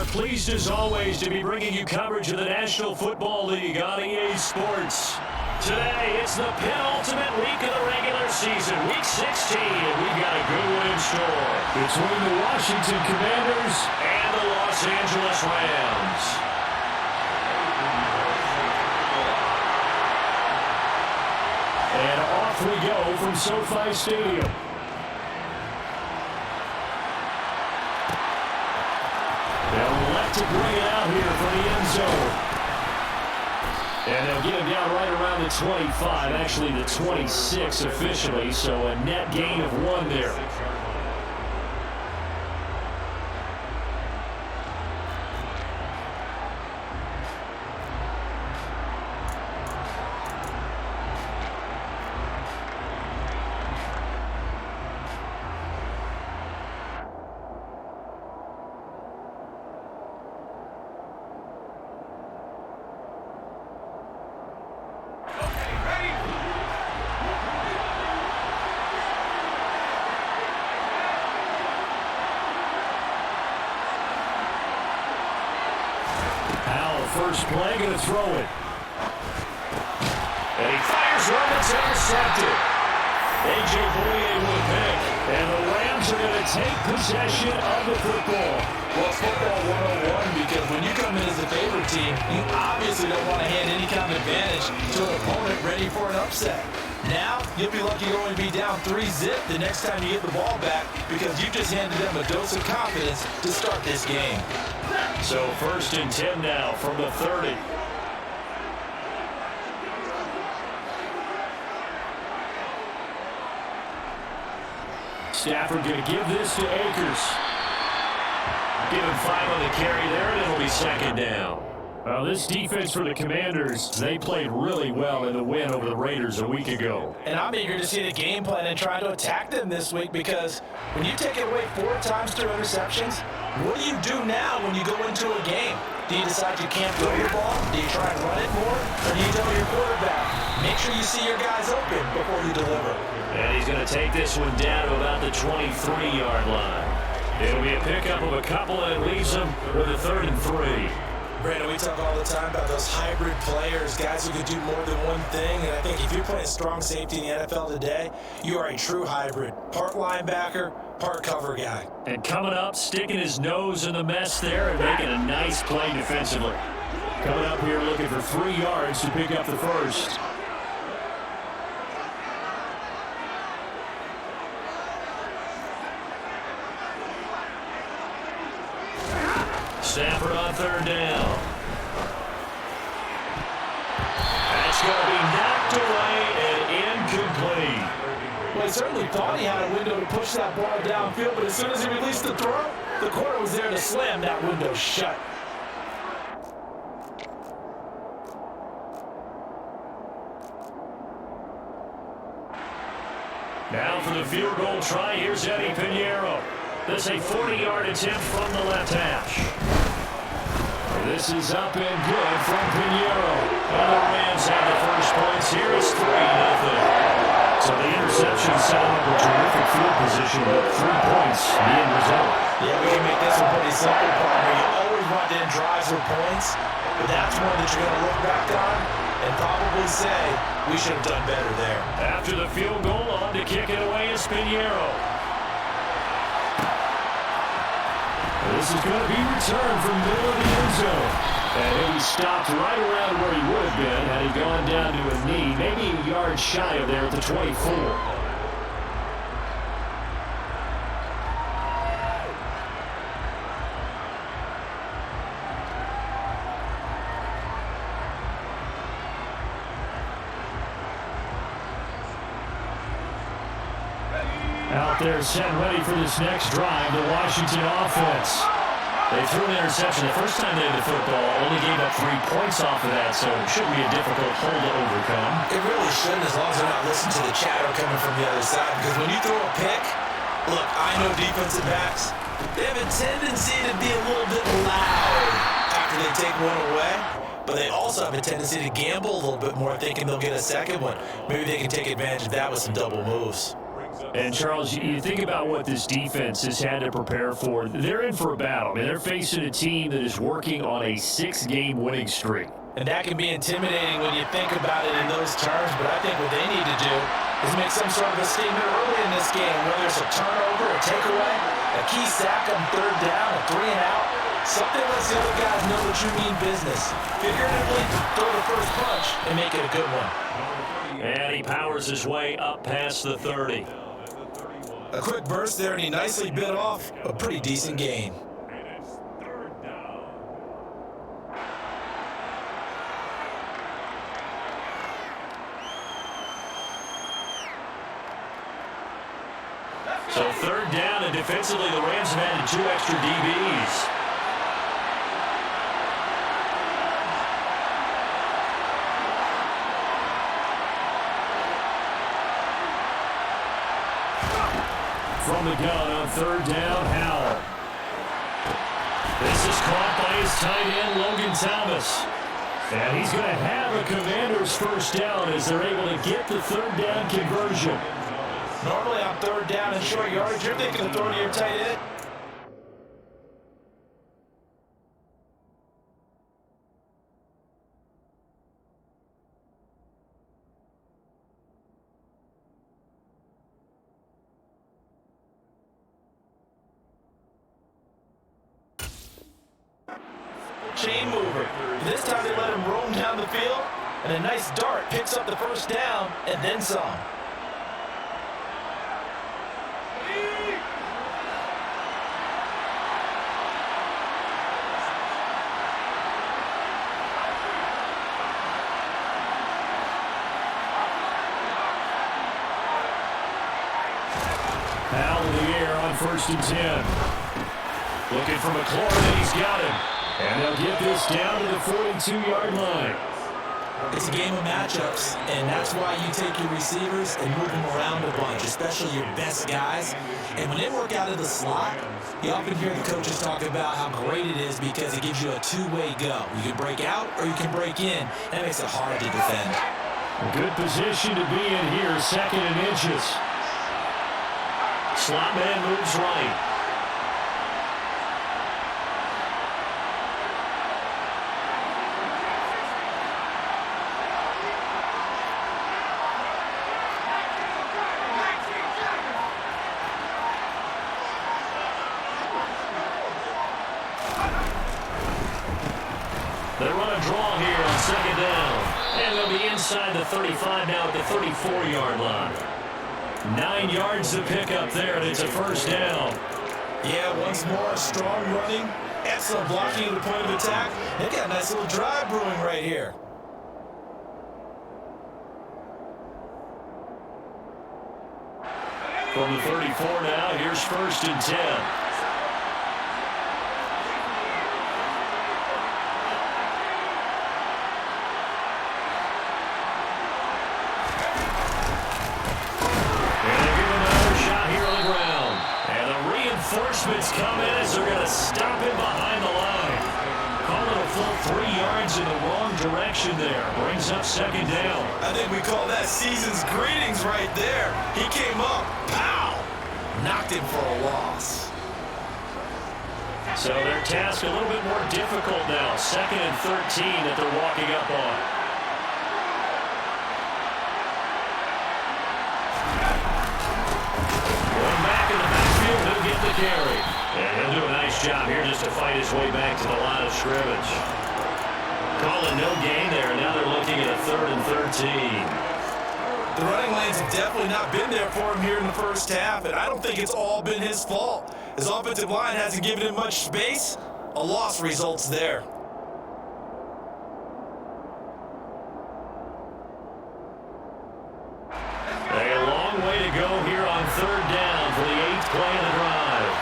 Pleased as always to be bringing you coverage of the National Football League on EA Sports. Today, it's the penultimate week of the regular season, Week 16, and we've got a good one in store between the Washington Commanders and the Los Angeles Rams. And off we go from SoFi Stadium. They'll elect to bring it out here from the end zone. And they'll get him down right around the 25, actually the 26 officially, so a net gain of 1 there. First play, going to throw it. And he fires one that's intercepted. A.J. Bouye with a pick. And the Rams are going to take possession of the football. Well, it's football 101 because when you come in as the favorite team, you obviously don't want to hand any kind of advantage to an opponent ready for an upset. Now, you'll be lucky to only be down 3-zip the next time you get the ball back because you just handed them a dose of confidence to start this game. So 1st and 10 now from the 30. Stafford going to give this to Akers. Give him 5 on the carry there, and it'll be 2nd down. Well, this defense for the Commanders, they played really well in the win over the Raiders a week ago. And I'm eager to see the game plan and try to attack them this week because when you take it away 4 times through interceptions, what do you do now when you go into a game? Do you decide you can't throw the ball? Do you try and run it more? Or do you tell your quarterback, make sure you see your guys open before you deliver? And he's going to take this one down to about the 23-yard line. It'll be a pickup of a couple, and it leaves them with a 3rd and 3. Brandon, we talk all the time about those hybrid players, guys who could do more than one thing. And I think if you're playing strong safety in the NFL today, you are a true hybrid. Part linebacker, part cover guy. And coming up, sticking his nose in the mess there and making a nice play defensively. Coming up here looking for 3 yards to pick up the first. Stafford on 3rd down. That's going to be knocked away and incomplete. Well, he certainly thought he had a window to push that ball downfield, but as soon as he released the throw, the corner was there to slam that window shut. Now for the field goal try, here's Eddie Pinheiro. This is a 40-yard attempt from the left hash. This is up and good from Pinheiro. And the Rams have the first points here. It's 3-0. So the interception set up a terrific field position, but 3 points, the end result. Yeah, we can make this one pretty simple, partner. You always want to end drives with points, but that's one that you're going to look back on and probably say, we should have done better there. After the field goal, on to kick it away is Pinheiro. This is going to be returned from middle of the end zone. And he stopped right around where he would have been had he gone down to a knee, maybe a yard shy of there at the 24. Out there set ready for this next drive, the Washington offense. They threw an interception the first time they had the football, only gave up 3 points off of that, so it shouldn't be a difficult hole to overcome. It really shouldn't, as long as they're not listening to the chatter coming from the other side, because when you throw a pick, look, I know defensive backs, they have a tendency to be a little bit loud after they take one away, but they also have a tendency to gamble a little bit more, thinking they'll get a second one. Maybe they can take advantage of that with some double moves. And, Charles, you think about what this defense has had to prepare for. They're in for a battle. I mean, they're facing a team that is working on a 6-game winning streak. And that can be intimidating when you think about it in those terms, but I think what they need to do is make some sort of a statement early in this game, whether it's a turnover, a takeaway, a key sack on third down, a 3-and-out. Something lets the other guys know that you mean business. Figuratively, throw the first punch and make it a good one. And he powers his way up past the 30. A quick burst there, and he nicely bit off a pretty decent gain. So third down, and defensively, the Rams have added 2 extra DBs. From the gun on third down, Howell. This is caught by his tight end, Logan Thomas. And he's going to have a Commander's first down as they're able to get the third down conversion. Normally on third down and short yardage, you're thinking of throwing to your tight end. Chain mover. This time they let him roam down the field, and a nice dart picks up the first down and then some. Out in the air on 1st and 10. Looking for McLaurin, and he's got him. And they'll get this down to the 42-yard line. It's a game of matchups, and that's why you take your receivers and move them around a bunch, especially your best guys. And when they work out of the slot, you often hear the coaches talk about how great it is because it gives you a two-way go. You can break out or you can break in. That makes it hard to defend. A good position to be in here, 2nd and inches. Slot man moves right. They run a draw here on 2nd down. And they'll be inside the 35 now at the 34-yard line. 9 yards to pick up there, and it's a first down. Yeah, once more, strong running, excellent blocking at the point of attack. They got a nice little drive brewing right here. From the 34 now, here's 1st and 10. Reinforcements come in as they're going to stop him behind the line. Call it a full 3 yards in the wrong direction there. Brings up 2nd down. I think we call that season's greetings right there. He came up, pow, knocked him for a loss. So their task a little bit more difficult now. 2nd and 13 that they're walking up on. He'll get the carry. And he'll do a nice job here just to fight his way back to the line of scrimmage. Calling no gain there. Now they're looking at a 3rd and 13. The running lanes have definitely not been there for him here in the first half, and I don't think it's all been his fault. His offensive line hasn't given him much space. A loss results there. A long way to go here on 3rd down for the 8th play of the drive.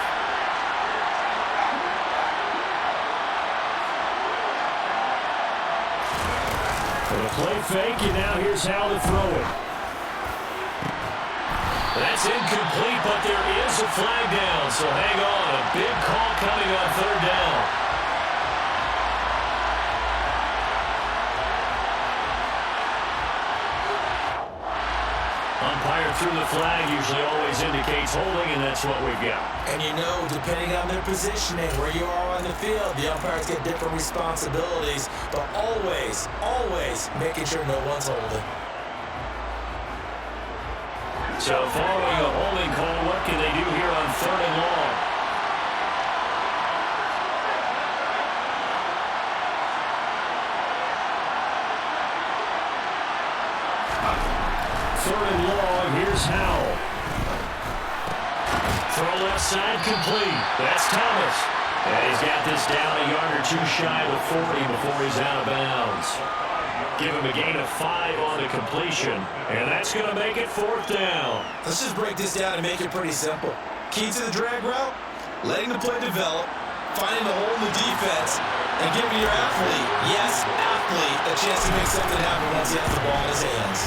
For the play fake, and now here's how to throw it. That's incomplete, but there is a flag down, so hang on. A big call coming on 3rd down. Umpire through the flag usually always indicates holding, and that's what we've got. And you know, depending on their positioning, where you are on the field, the umpires get different responsibilities, but always, always making sure no one's holding. So following a holding call, what can they do here on 3rd and long? Third and long, here's Howell. Throw left side complete. That's Thomas. And he's got this down a yard or two shy of 40 before he's out of bounds. Give him a gain of 5 on the completion, and that's going to make it 4th down. Let's just break this down and make it pretty simple. Key to the drag route, letting the play develop, finding the hole in the defense, and giving your athlete, yes, athlete, a chance to make something happen once he has the ball in his hands.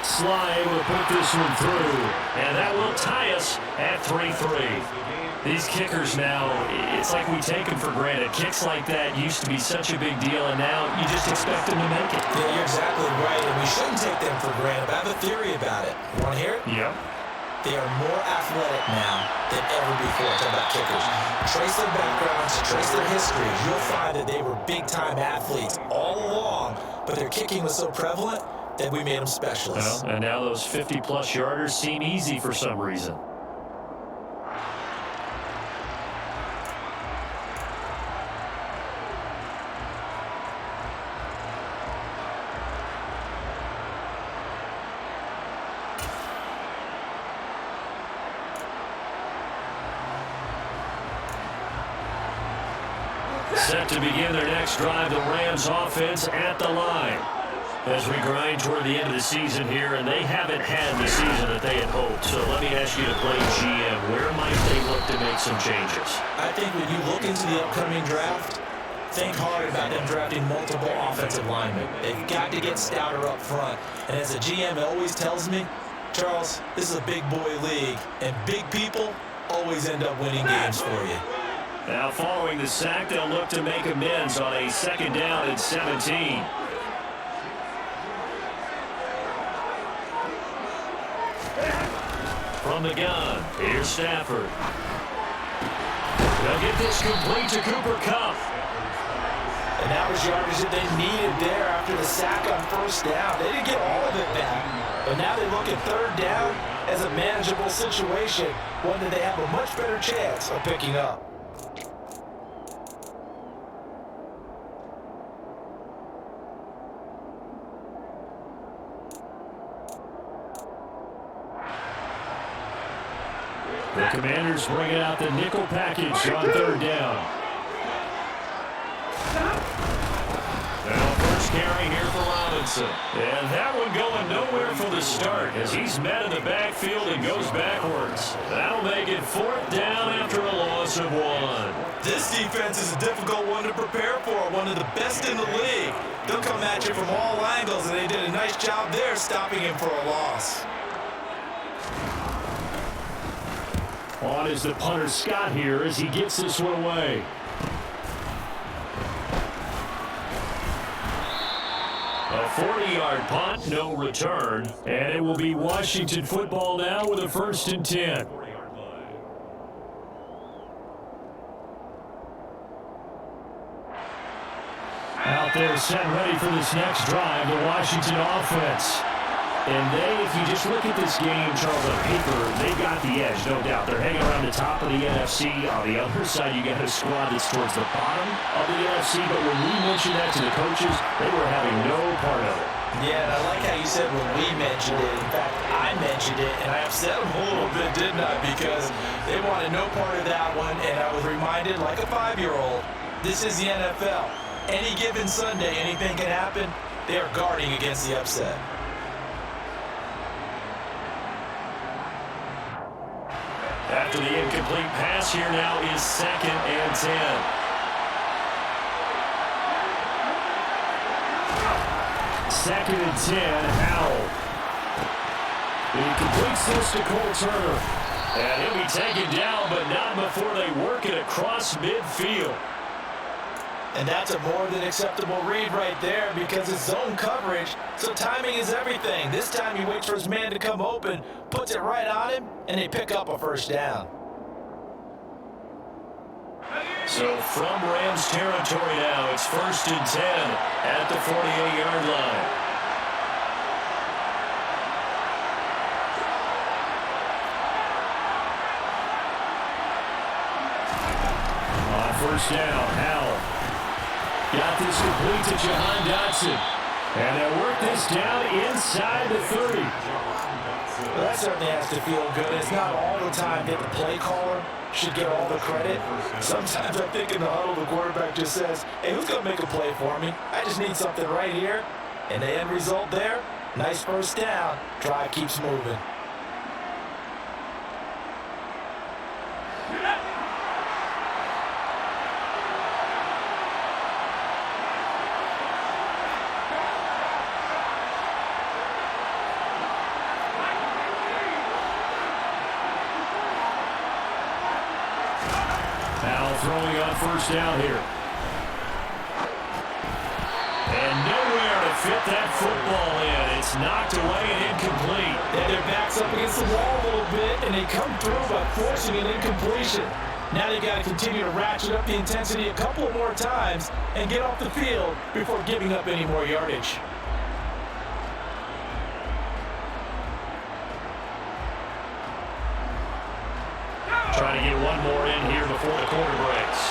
Sly will put this one through, and that will tie us at 3-3. These kickers now, it's like we take them for granted. Kicks like that used to be such a big deal, and now you just expect them to make it. Yeah, you're exactly right, and we shouldn't take them for granted. But I have a theory about it. You want to hear it? Yep. They are more athletic now than ever before. Talk about kickers. Trace their backgrounds, trace their histories. You'll find that they were big-time athletes all along, but their kicking was so prevalent that we made them specialists. Well, and now those 50-plus yarders seem easy for some reason. Set to begin their next drive, the Rams offense at the line. As we grind toward the end of the season here, and they haven't had the season that they had hoped. So let me ask you to play GM. Where might they look to make some changes? I think when you look into the upcoming draft, think hard about them drafting multiple offensive linemen. They've got to get stouter up front. And as a GM always tells me, Charles, this is a big boy league, and big people always end up winning games for you. Now following the sack, they'll look to make amends on a 2nd down and 17. From the gun, here's Stafford. They'll get this complete to Cooper Kupp. And that was yardage that they needed there after the sack on 1st down. They didn't get all of it back, but now they look at 3rd down as a manageable situation, one that they have a much better chance of picking up. The Commanders bring out the nickel package on 3rd down. Now first carry here for Robinson. And that one going nowhere for the start as he's met in the backfield and goes backwards. That'll make it 4th down after a loss of 1. This defense is a difficult one to prepare for, one of the best in the league. They'll come at you from all angles, and they did a nice job there stopping him for a loss. On is the punter Scott here as he gets this one away. A 40-yard punt, no return. And it will be Washington football now with a 1st and 10. Out there set ready for this next drive, the Washington offense. And they, if you just look at this game, Charles, on paper, they've got the edge, no doubt. They're hanging around the top of the NFC. On the other side, you got a squad that's towards the bottom of the NFC. But when we mentioned that to the coaches, they were having no part of it. Yeah, and I like how you said when we mentioned it. In fact, I mentioned it, and I upset them a little bit, didn't I? Because they wanted no part of that one, and I was reminded, like a 5-year-old, this is the NFL. Any given Sunday, anything can happen. They are guarding against the upset. After the incomplete pass, here now is 2nd and 10. Second and 10, Howell. He completes this to Cole Turner. And he'll be taken down, but not before they work it across midfield. And that's a more than acceptable read right there because it's zone coverage, so timing is everything. This time he waits for his man to come open, puts it right on him, and they pick up a first down. So from Rams territory now, it's 1st and 10 at the 48-yard line. On first down, Howell. Got this complete to Jahan Dotson. And they work this down inside the 30. Well, that certainly has to feel good. It's not all the time that the play caller should get all the credit. Sometimes I think in the huddle, the quarterback just says, hey, who's going to make a play for me? I just need something right here. And the end result there, nice first down. Drive keeps moving. Throwing on first down here. And nowhere to fit that football in. It's knocked away and incomplete. And their back's up against the wall a little bit, and they come through by forcing an incompletion. Now they've got to continue to ratchet up the intensity a couple of more times and get off the field before giving up any more yardage. Trying to get one more in here before the quarter breaks.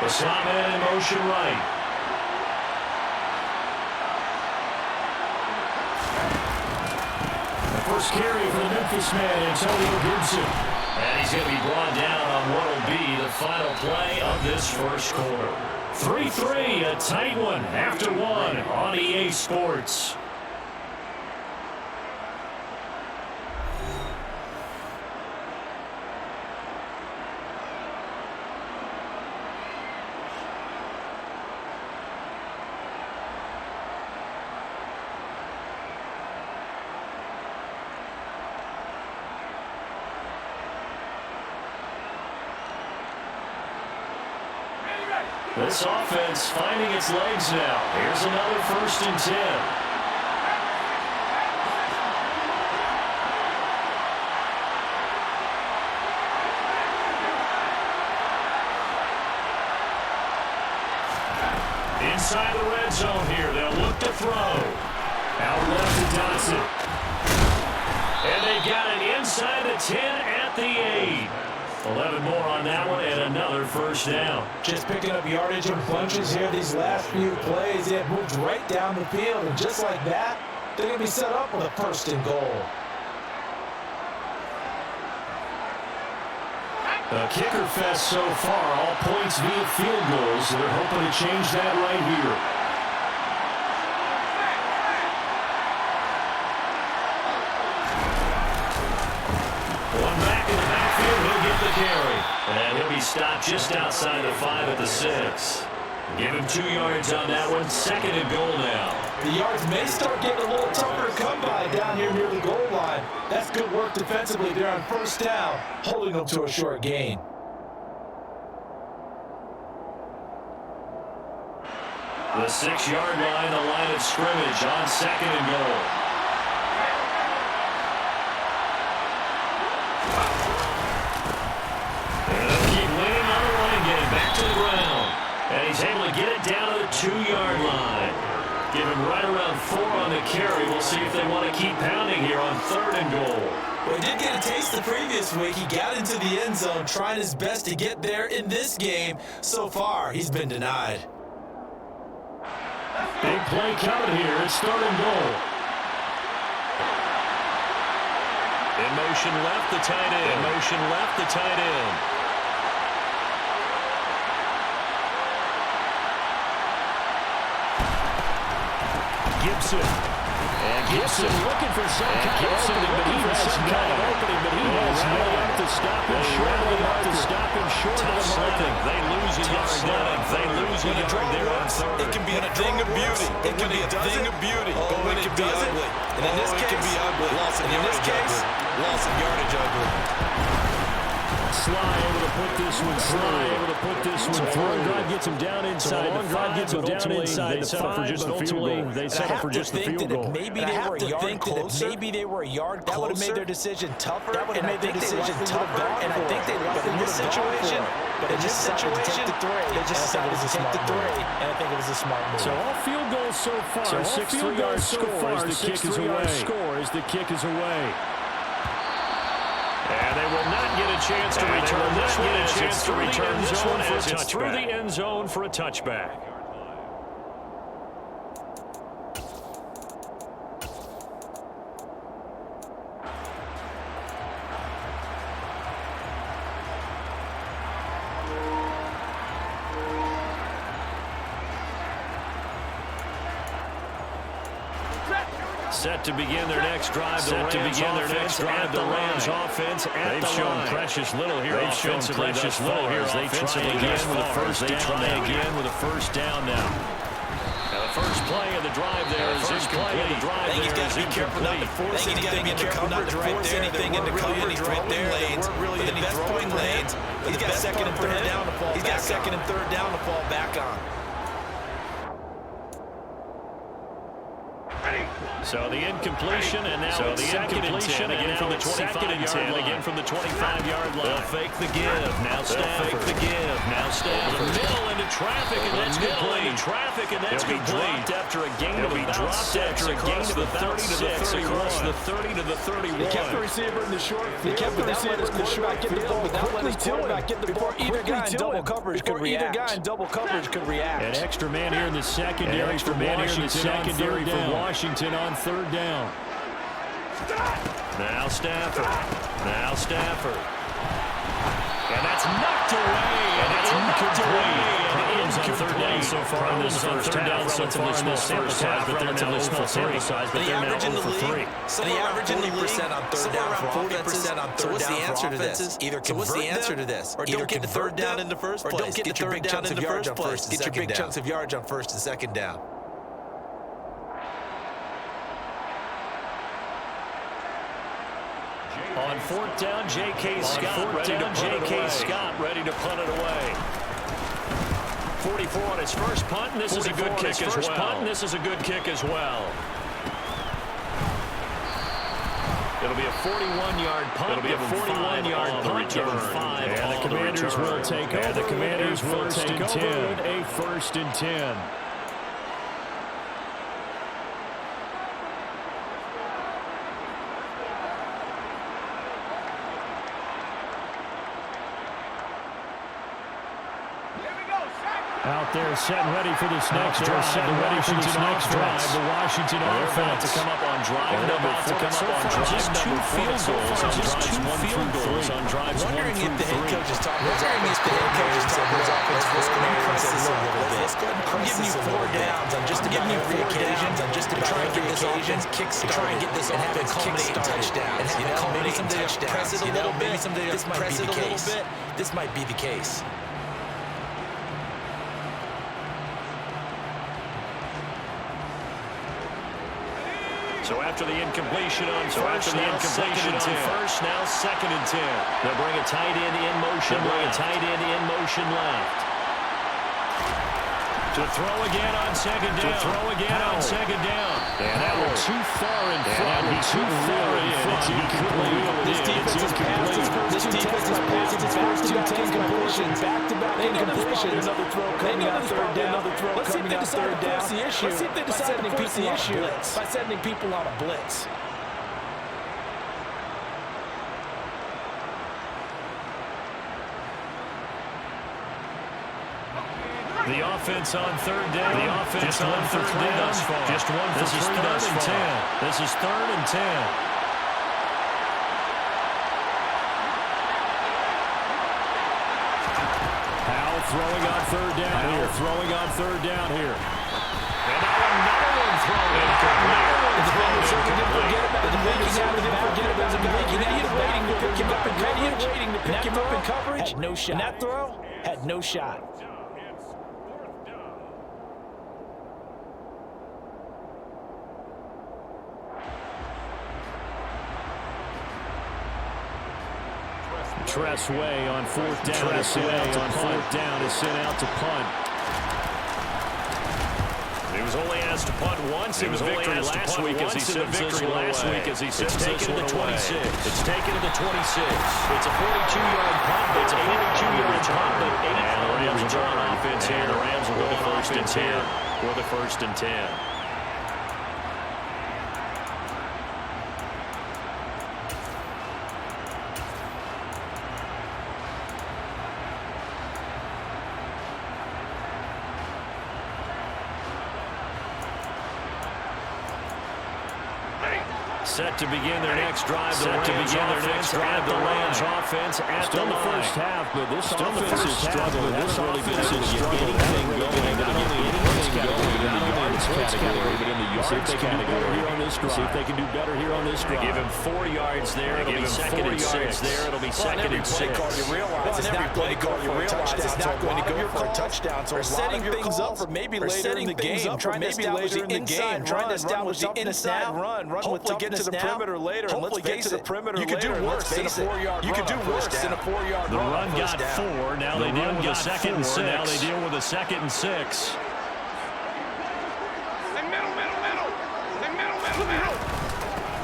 The slot man in motion right. The first carry for the Memphis man, Antonio Gibson. And he's going to be brought down on what will be the final play of this first quarter. 3-3, a tight one after one on EA Sports. This offense finding its legs now. Here's another 1st and 10. Inside the red zone here. They'll look to throw. Out left to Dotson. And they got it inside the 10 at the 8. 11 more on that one and another first down. Just picking up yardage in bunches here these last few plays. They have moved right down the field, and just like that, they're going to be set up with a 1st and goal. The kicker fest so far, all points via field goals, so they're hoping to change that right here. And he'll be stopped just outside the 5 at the 6. Give him 2 yards on that one. 2nd and goal now. The yards may start getting a little tougher to come by down here near the goal line. That's good work defensively there on first down, holding them to a short gain. The 6-yard line, the line of scrimmage on 2nd and goal. And he's able to get it down to the 2-yard line. Give him right around 4 on the carry. We'll see if they want to keep pounding here on 3rd and goal. Well, he did get a taste the previous week. He got into the end zone, trying his best to get there in this game. So far, he's been denied. Big play coming here. It's 3rd and goal. In motion left, the tight end. In motion left, the tight end. Gibson. And Gibson looking for some kind of opening, but he has no enough to stop him short of the marker. They lose a yard. They lose a yard there on 3rd. It can be a thing of beauty. It can be a thing of beauty. But when it does it, and in this case, loss of yardage ugly. Sly able to put this one through. Long drive gets him down inside the 5, gets him down inside the 5, for just the field goal. They settle for just the field goal. Maybe they were a yard closer. Maybe they were a yard closer. That would have made their decision tougher. That would have made their decision tougher. And I think they left in this situation. But in this situation, they just decided to take the 3. And I think it was a smart move. So all field goals so far. 6 3-yard score as the kick is away. And they will not get a chance to return this one. It's through the end zone for a touchback. Set to begin their next drive. The Rams offense at the line. They've shown precious little here offensively. They try again with a first down now. Now the first play of the drive there is incomplete. He's got to be careful not to force anything into coverage right there. Really the best throwing lanes. He's got second and third down to fall back on. So the incompletion, and now the incompletion again from the 25-yard line. Again from the 25-yard line. They'll fake the give. Now Stafford. The middle into traffic, and that's complete. He'll be dropped after a gain of about 6 across the 30 to the 31. The 30 to the 31. They kept the receiver in the short field. They kept the receiver in the quarterback get the ball quickly to him before either guy in double coverage could react. An extra man here in the secondary for Washington on third down. Now Stafford. And that's knocked away. Problems on third down so far in this first half. Relatively small sample size, but they're now 0 for 3. The average in the league, somewhere around 40% on third down for offenses. So what's the answer to this? Either convert them, or don't get the third down in the first place. Or don't get your big chunks of yards on first and second down. Get your big chunks of yards on first and second down. On fourth down, J.K. Scott ready to punt it away. 44 on his first punt, and this is a good kick as well. It'll be a 41-yard punt. Give him 5. And the Commanders will take over. A first and 10. Out there, set and ready for this next drive. The Washington offense to come up on drive number 4. Just 2 field goals on drives 1 through 3. Wondering if the head coach is talking about his offense was going to press this a little bit. I'm giving you 4 downs on just about every occasion. To try and get this offense kick-started. This offense kick-started. Touchdown. Maybe someday to press it a little bit. This might be the case. So after the incompletion on first, now second and 10. They'll bring a tight end in motion left. To throw again on second down. And that was too far in front. It's incomplete. This defense has passed its first 2 incompletions. Back-to-back incompletions. Another throw coming out third down. Let's see if they decide to force the issue. By sending people on a blitz. The offense on third down. Just 1 for 3 thus far. This is third and 10. Powell throwing on third down here. And now another one thrown. Waiting to pick him up in coverage. Had no shot. And that throw had no shot. Tress Way on fourth down. Is sent out to punt. He was only asked to punt once. He was only asked last week as he sent victory last week as he sent taken to the 26. It's taken to the 26. It's a 42-yard punt. It's a 42-yard punt, but 8. And the Rams will go on offense here. The Rams will go on offense here for the 1st and 10. Set to begin their next drive. The Rams offense at Still the the line. first half, but this offense is struggling. This offense is struggling. Anything going, not only in the points category, but in the yards category here on this drive. See if they can do better here on this drive. Give him 4 yards there. It'll be second and 6. It'll be second and 6. You realize it's not going to go for a touchdown. It's not going to go for a touchdown. So setting things up for maybe later in the game. Trying to establish the inside run. Trying to establish the inside run. Hopefully get to the perimeter later. Hopefully get to the perimeter later. You could do worse than a 4-yard run. You could do worse than a 4-yard run. The run got 4. Now they deal with a second and 6. Now they deal with a second and 6.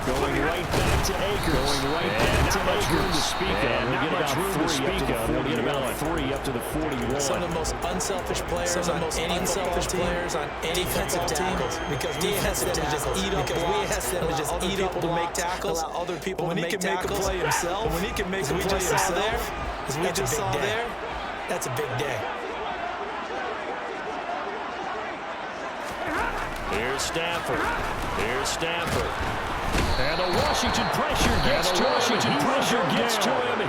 Going right back to Akers. Going right back to Akers. To speak of. Not much room to speak of. We'll get about 3 up to the 41. Some of the most unselfish players on any defensive tackles. Because we ask them to just eat up blocks. We just eat up to make tackles. Allow other people to make tackles. When he can make a play himself. When he can make a play himself. As we just saw there. That's a big day. Here's Stafford. Here's Stafford. And the Washington pressure gets to him.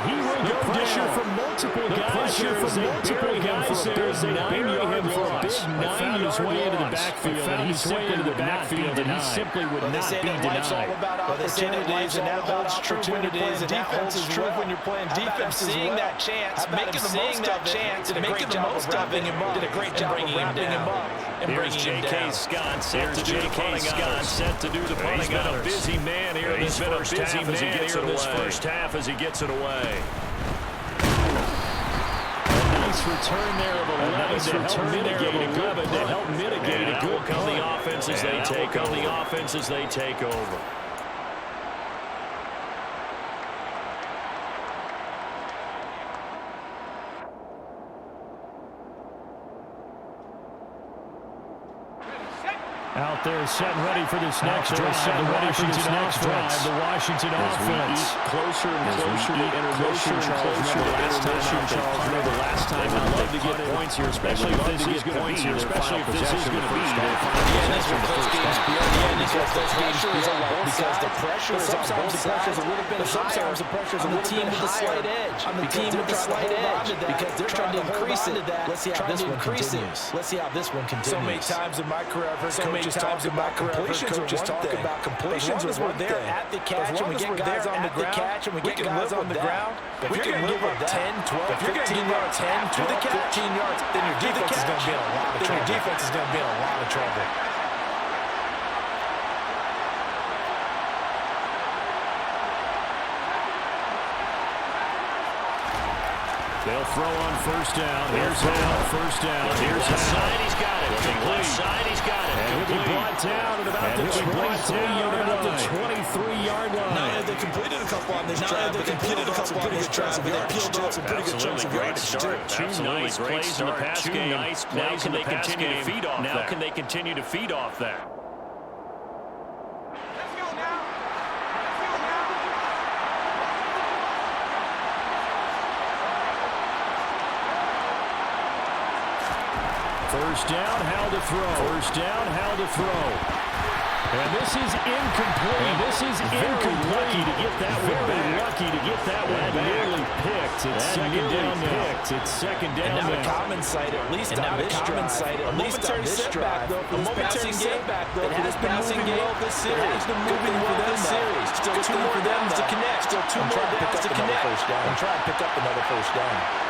He will go pressure from multiple guys. They bury him for a big 9 his way into the backfield. And he simply would not be denied. Opportunities, and that holds true when you're playing defense. Is true when you're playing defense. Seeing that chance, making the most of it, making the most of it, did a great job of wrapping him up and bringing him down. J.K. Scott set to do the punting. He's been a busy man here in this first half as he gets it away. As he gets it away. Nice return there of 11 to help mitigate a good on the offense as they take over. Out there setting ready for this next drive. The Washington offense. Closer and closer to intermission. Remember last time I'd love to get points here, especially if this is going to be. Because the pressure is on both sides. A little bit higher. Sometimes the pressure is on the team with the slight edge. On the team with the slight edge. Because they're trying to increase it. Let's see how this one continues. Let's see how this one continues. So many times in my career, I've heard coaches talk about completions as we're there at the catch and we get guys on the ground, we can guys on the ground. If you're going to give up 10, 12, 15 yards to the catch, 15 yards, then your defense is going to be in a lot of trouble. They'll throw on first down. Here's Left side, he's got it. Left side, he's got it. And he'll be brought down at about the 23-yard line. Now, they completed a couple on this drive. They completed a couple on this drive. They peeled off some pretty good chunks of yardage. Two nice plays in the pass game. Now can they continue to feed off that? Now can they continue to feed off that? First down, how to throw. And this is incomplete. Lucky to get that one. Nearly picked. It's second down. And now a common sight, at least on this drive. A momentary setback, though, for this passing game. It has been moving well this series. Still 2 more downs to connect. And try to pick up another first down.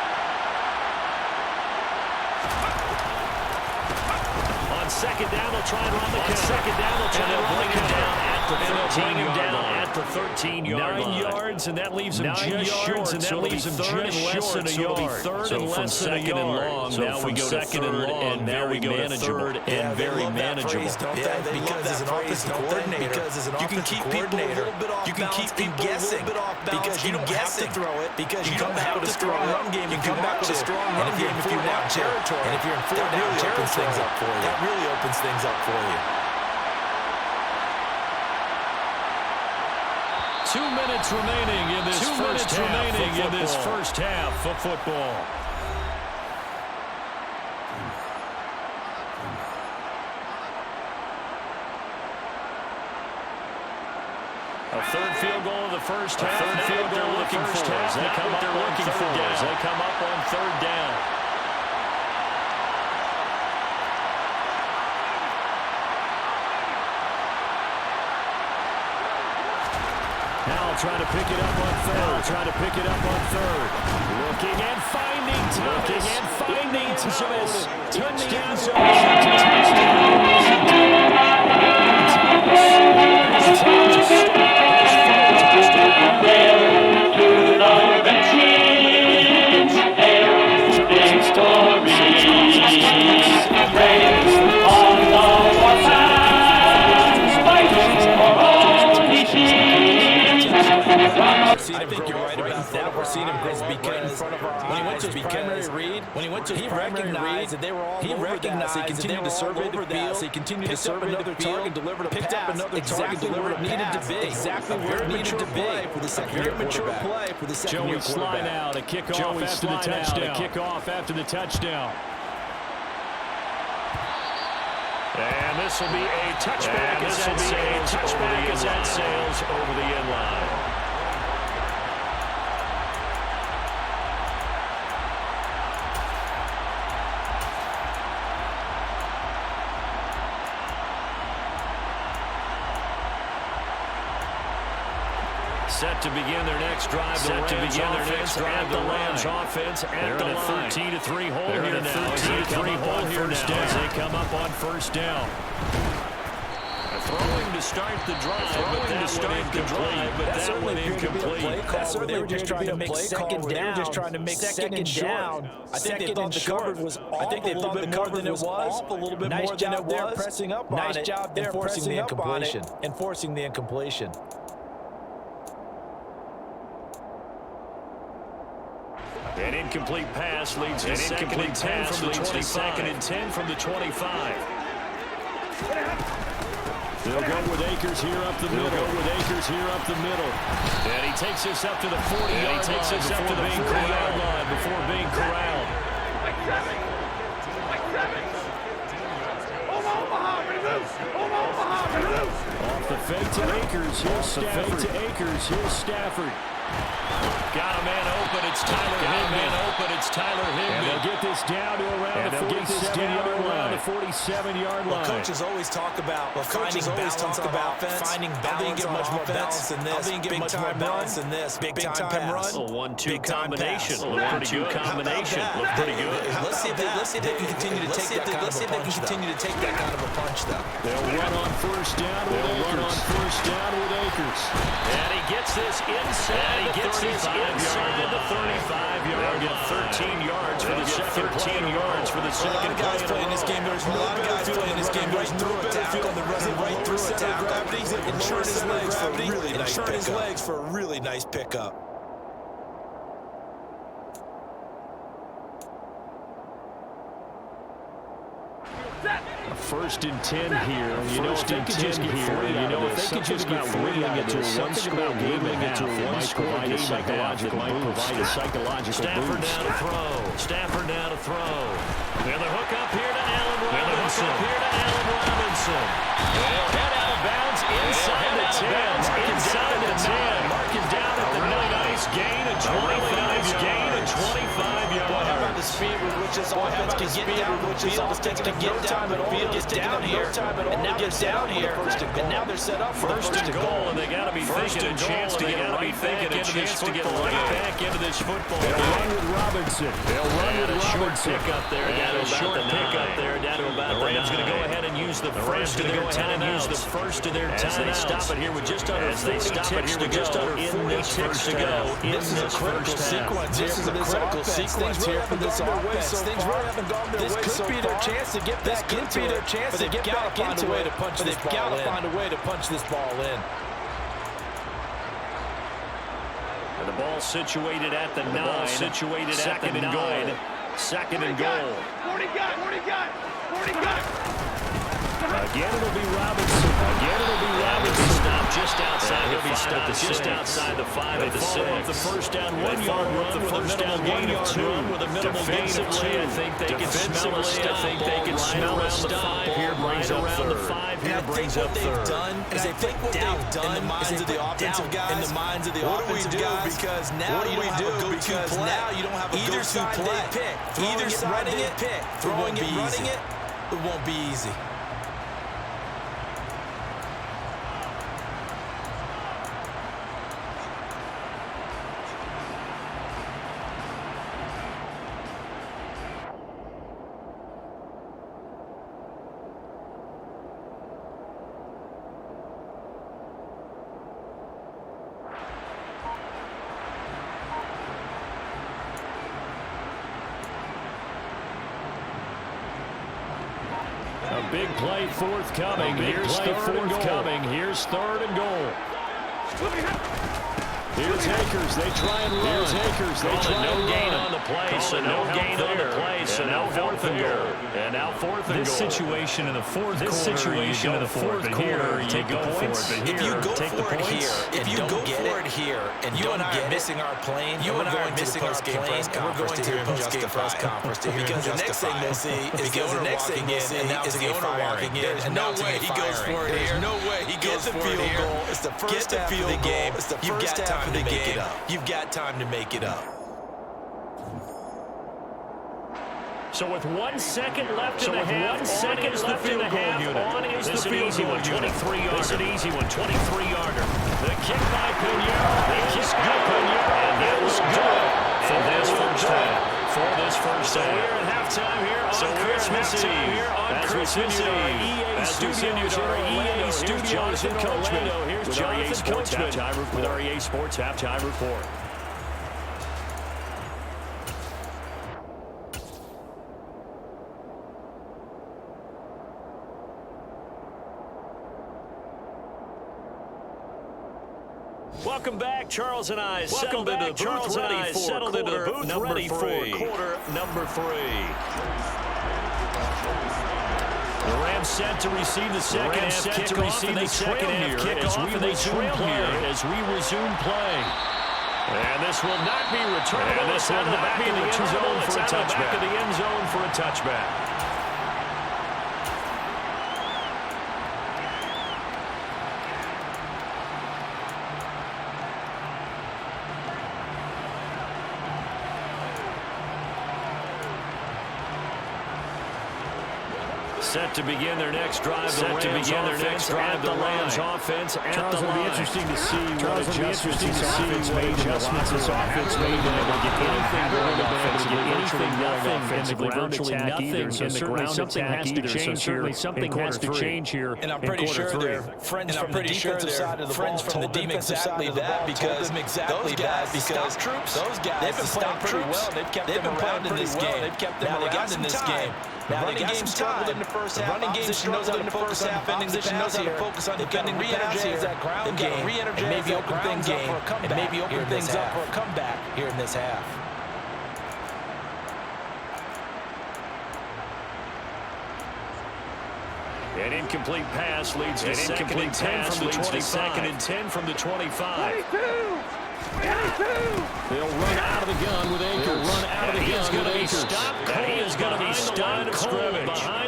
Second down, they'll try and run the count. Bring him down at the 13-yard line. 9 yards, and that leaves him just short. And that leaves him just less than a yard. So from second and long, now we go to third and very manageable. And very manageable. Yeah, because as an offensive coordinator, you can keep people a little bit off. You can keep people guessing because you don't have to throw it. Because you come back with a strong run game. You come back with a strong run game if you want territory. And if you're in 4 down territory, that really opens things up for you. 2 minutes remaining in this first half of football. A third field goal of the first half. Third field goal looking for as they come up on third down. They come up on third down. Now trying to pick it up on third. Looking and finding Thomas. Touchdown. I think you're right about that. We're seeing him because when he went to his primary read, he recognized that they were all over that. He continued to survey the field. He continued to survey the field and delivered a pass. Exactly where it needed to be. Exactly where it needed to be for the second-year quarterback. Joey slide out, a kickoff after the touchdown. And this will be a touchback as that sails over the end line. Set to begin their next drive. The Rams offense at the line. 13-3 hole here now. As they come up on first down. Throwing to start the drive, but that one incomplete. They were just trying to make second down. I think they thought the coverage was off a little bit more than it was. A little bit more than it was. Pressing up on it. Nice job there pressing and forcing the incompletion. An incomplete pass leads to second and 10 from the 25. They'll go with Akers here up the middle. And he takes us up to the 40-yard line before being corralled. Off the fake to Akers. Here's Stafford. Got a man open. It's Tyler Higbee. And they'll get this down to around the 47-yard line. Well, coaches always talk about finding balance on offense. I didn't get much more balance than this. Big-time run. A 1-2 combination. Looked pretty good. Let's see if they can continue to take that kind of a punch, though. They'll run on first down with Akers. And he gets this inside the 35-yard line. 13 yards for the second play. A lot of guys playing this game. There's no guys playing this game. Right through a tackle. Right through a tackle. And turn his legs for a really nice pickup. First and 10 here. If they could just get wriggling it to a one-score game and a provide a psychological boost. Stafford down to throw. And the hook up here to Allen Robinson. They'll head out of bounds inside the 10. Mark it down at the nice gain of 25 yards. speed with which this offense can get down the field. It's taking no time at all to get down here. And now they're down here. And now they're set up for first and goal, and they got to be thinking a chance to get right back into this football. They'll run with Robinson. They'll run with a short pick up there. Down to short pick up there. Down to about the Rams going to go ahead and use the first of their timeouts. Use the first of their timeouts. They stop it here with just under 40 ticks to go. This is a critical sequence. This is a critical sequence here for this offense. Things really haven't gone their way so far. This could be their chance to get back into it. But they've got to find a way to punch this ball in. They've got to find a way to punch this ball in. And the ball situated at the 9. Situated at the 9. Second and goal. 40 got. Again, it'll be Robinson. Stop just outside the 5 at the 6. Just outside the 5 at the 6. The first down 1 yard run with a minimal gain of 2. With a minimal gain of 2. I think they can smell a stop. I think they can smell a stop. Here brings up third. Here brings up third. Is they think what they've done in the minds of the offensive guys. In the minds of the offensive guys. Because now you don't have a go-to play. Now you don't have a go-to play. Either side they pick. Throwing it, running it, it won't be easy. Big play forthcoming. Here's third and goal. Here's Akers. They try and run. Here's Akers. They try and gain on the play. So no gain on the play. So now fourth and goal. And now fourth and goal. This situation in the fourth quarter, you go for it. If you go for it here, if you go for it here, and you and I are missing our plane, you and I are missing our plane, and we're going to the post-game press conference to hear him justify. Because the next thing we'll see is the owner walking in, announcing a firing. There's no way he goes for it here. There's no way he goes for it here. It's the first half of the game. You've got time to make it up. You've got time to make it up. So with 1 second left in the half, on is the field goal unit. 23-yarder. This is an easy one, 23-yarder. The kick by Pinheiro. And that was good for this first half. So we're at halftime here on Christmas Eve. As we continue our EA Studios in Orlando, here's Jonathan Coachman with our EA Sports Halftime Report. Welcome back, Charles and I. Settled into the booth ready for quarter number 3. The Rams set to receive the second half kickoff, and they trail here as we resume play. And this will not be returned. And this will not be in the end zone for a touchback. Set to begin their next drive. The Rams offense at the line. It'll be interesting to see what adjustments this offense made. Virtually nothing in the ground attack either. So certainly something has to change here. And I'm pretty sure they're friends from the defensive side of the ball told them exactly that because those guys, those guys, they've been playing pretty well. They've been playing in this game. They've kept them around in this game. Now the running game struggled in the first half. The running game knows how to focus on defending position, knows how to focus on defending re-energize that ground game, and maybe open things up for a comeback here in this half. An incomplete pass leads to second and 10 from the 25. 22! They'll run out of the gun with Akers. He is going to be stopped behind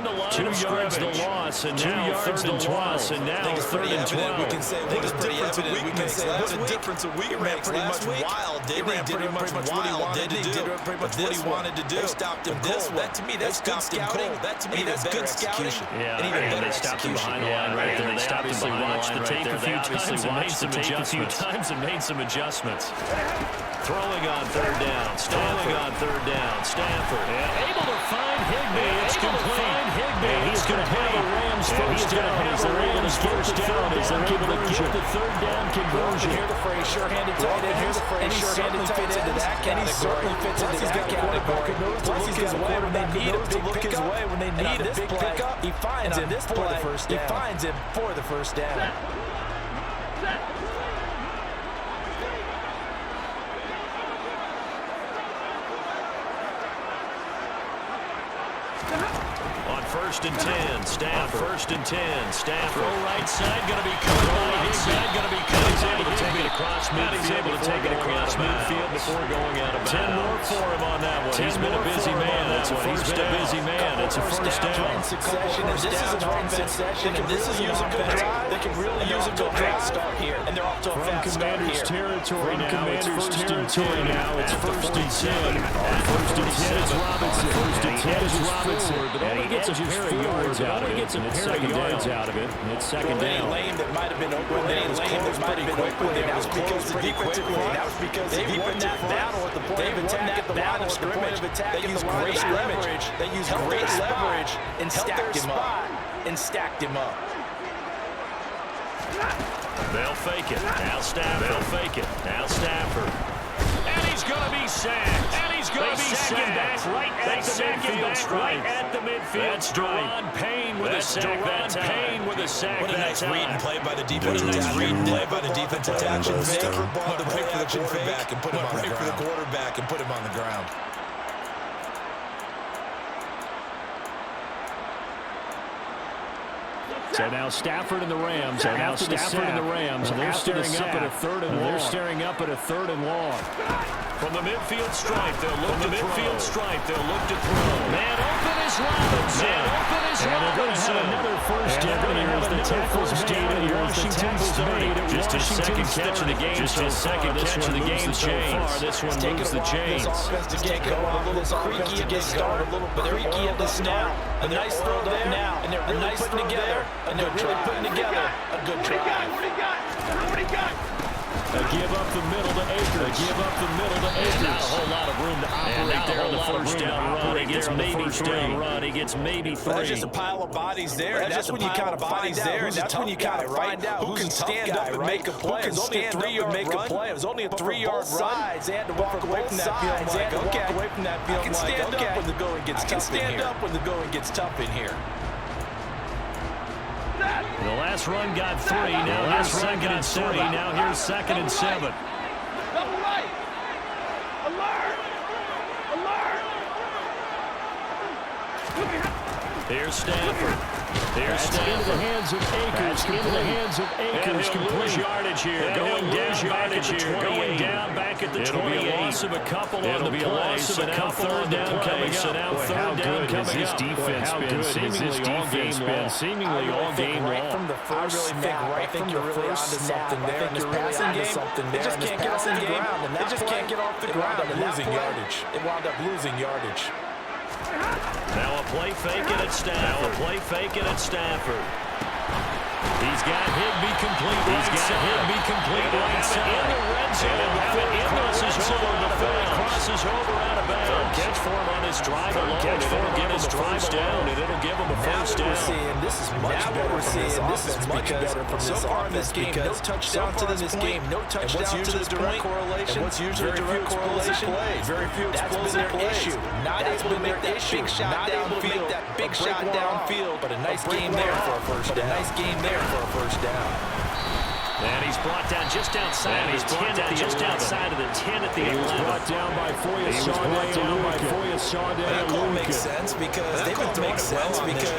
the line of scrimmage. 2 yards the loss loss, and now third and 12. And now third and 12. We can say what a difference a week makes. What a difference a week makes. Last week, wild, didn't he? Did pretty much wild, did he? Did pretty much what he wanted to do. They stopped him cold. That to me, that's good scouting. That to me, that's good scouting. Yeah, and they stopped him behind the line right there. They obviously watched the tape a few times and made some adjustments. Throwing on third down. Stafford. Able to find Higbee. It's complete. And he's going to have the Rams first down. As they're able to get the third down conversion. The third down conversion. Here's the phrase, sure-handed tight end. Here's the phrase, sure-handed tight end. And he certainly fits into that category. Plus he's got a way when they need a big pickup. When they need a big pickup, he finds him for the first down. He finds him for the first down. First and 10, Stafford. Throw right side, going to be cut by Higbee. He's able to take it across midfield before going out of bounds. 10 more for him on that one. He's been a busy man. It's a first down. This is an offense session, and this is a good drive. They can really use a good drive start here, and they're off to a fast start here. From Commander's territory now. It's first and 10. It's Robinson. But only gets a pair of yards out of it. It's second yards out of it. It's second down. Lane that might have been open. That was closed pretty quickly. That was because the defensive line. That was because they won that battle at the point of attack at the line of scrimmage. They used great leverage. They used great leverage and stacked him up. They'll fake it. Now Stafford. And he's going to be sacked. Right at the midfield stripe. Deron Payne with a sack that time. What a nice read and play by the defensive tackle. Put him right for the quarterback and put him on the ground. So now Stafford and the Rams. And they're staring up at a third and long. From the midfield stripe, they'll look to throw. Man open is Robinson. And they're going to have another first down here as the tackle's made at Washington's 30. Just his second catch of the game so far. This one moves the chains. This offense to get going a little creaky at the start, but creaky at the snap. A nice throw there now, and they're really putting together. A good drive. What do you got? Give up the middle to Akers. Not a whole lot of room to operate there on the first down run. He gets maybe 3. That's just a pile of bodies there. That's when you kind of find out who can stand up and make a play. It was only a 3-yard play. It was only a 3-yard run. They had to walk away from that field. I can stand up when the going gets tough in here. The last run got 3. Now here's second and 7. Double right. Alert. Here's Stafford. Into the hands of Akers. Complete yardage here. Going down back at the 28. It'll be a loss of a couple on the play. So now third down coming up. His defense been seemingly all game long. From the first snap, I think you're really onto something there. In this passing game, they just can't get off the ground. They just can't get off the ground. They wound up losing yardage. Now a play fake it at Stafford. He's got Higbee complete right side. In the red zone. Crosses over out of bounds. Catch for him on his drive alone. It'll get his drive down, and it'll give him a first down. This is much better from so far in this game. No touchdown to this game. No touchdown to this direct correlation. What's usually direct correlation? Very few explosive plays. Not able to make that big shot downfield. But a nice game there for a first down. And he's brought down just outside of the 10 at the 11. He was brought down by Foya Sade. That call makes sense because they've been throwing it well on this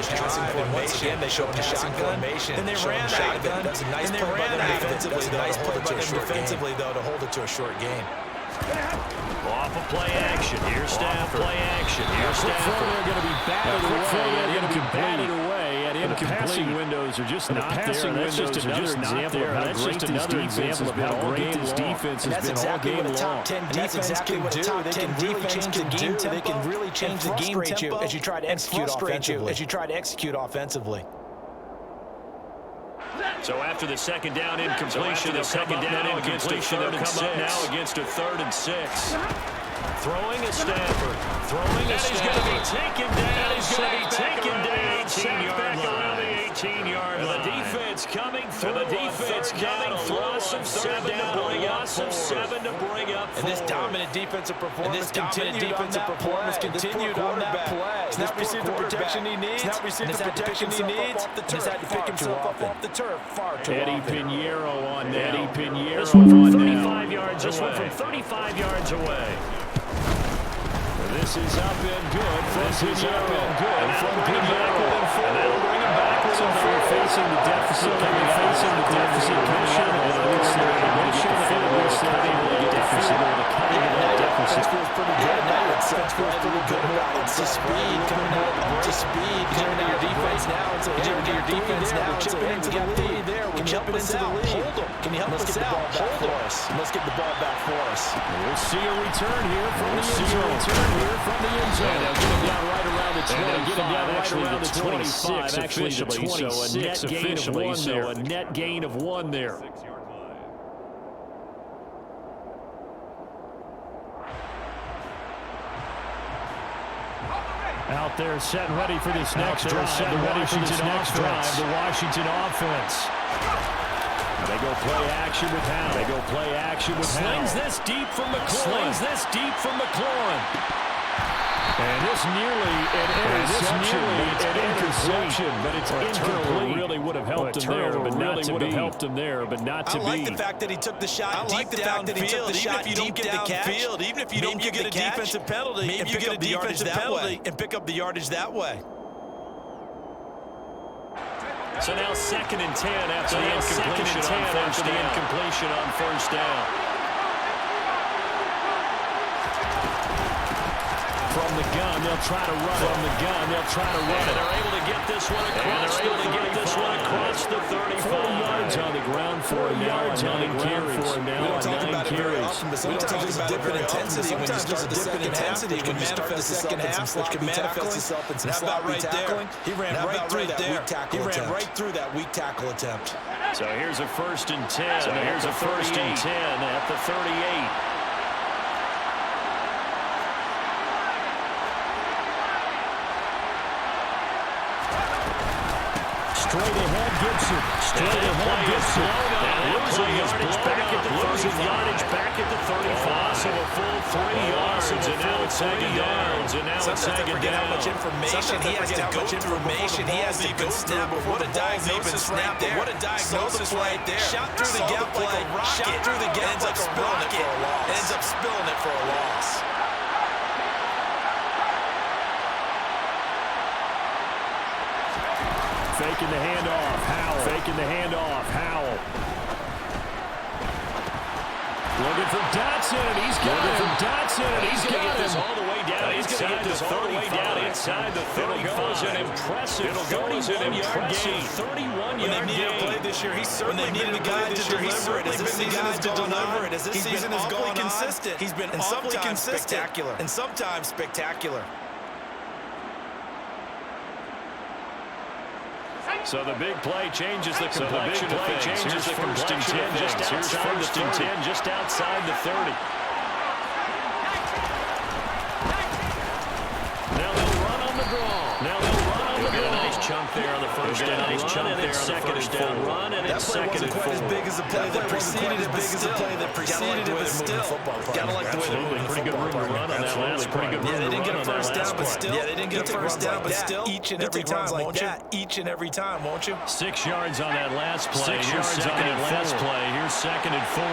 drive. Once again, they showed passing formation. And they ran shotgun. That's a nice play by them defensively, though, to hold it to a short game. Off of play action. Here's Stafford. Play action. Here's Stafford. They're going to be batted away at incomplete. The passing windows are just not there. That's just another example of how great this defense has been all game long. That's exactly what a top 10 defense can do. They can really change the game tempo. They can really change the game tempo as you try to execute offensively. So after the second down incompletion, they'll come up now against a 3rd and 6. Throwing a Stafford. Throwing a Stafford. He's going to be taken down. He's going to be taken down. Sacked back around the 18-yard line. The defense coming through. The defense coming through. Loss of 7 to bring up 4. And this dominant defensive performance continued on that play. He's not received the protection he needs. He's had to pick himself up off the turf. Far too often. Eddie Pinheiro on that. Eddie Pinheiro This one from on 35 now. yards away. This one from 35 yards away. This is up and good from Pinheiro. And that'll bring him back within 4. And that'll bring him back within 4. They're facing the deficit. Commission. And it looks like they're going to get the field. It looks like they're going to get the deficit. Defense feels pretty good. Defense feels pretty good. Up to speed. Coming up to speed. Coming to your defense now. Chip into the lead there. Can you help us out? Hold them. Can you help us out? Let's get the ball back for us. We'll see a return here from the end zone. Now get him down right around the 20. Get him down right around the 25. Actually, the 26 officially. So a net gain of 1 there. Out there, set and ready for this next drive. The Washington offense. They go play action with Howell. Slings this deep from McLaurin. And this nearly an interception, but it's incomplete. Really would have helped him there, but not to be. I like the fact that he took the shot deep downfield. Even if you don't get the catch, even if you don't get the defensive penalty, maybe you get a defensive penalty and pick up the yardage that way. So now 2nd and 10 after the incompletion on first down. From the gun, they'll try to run it. And they're able to get this one across the 35. 4 yards on the ground for him now. 9 carries. Sometimes there's a dip in intensity when you start the second half, which can manifest itself in some sloppy tackling. He ran right through that weak tackle attempt. So here's a 1st and 10. At the 38. Straight ahead, Gibson. Losing yardage back at the 35. So a full 3 yards, and now it's second down. Sometimes I forget how much information he has to go through. He has to go snap. What a diagnosis right there. What a diagnosis right there. Shot through the gap like a rocket. Ends up spilling it for a loss. Faking the handoff. Howell. Looking for Dotson. He's got him. He's going to get this all the way down inside the 30. Goes an impressive 31-yard gain. When they needed a play this year, he's certainly needed a guy to deliver it. As this season has gone consistent. He's been awfully consistent. And sometimes spectacular. So the big play changes the complexion of things. Here's 1st and 10 just outside the 30. Now they'll run on the draw. Get a nice chunk there on the first down. And it's 2nd and 4. That play wasn't quite as big as the play that preceded it, but still. Gotta like the way they're moving. Pretty good room to run on that last play. Yeah, they didn't get a first down, but still. Each and every time, won't you? 6 yards on that last play. Here's 2nd and 4.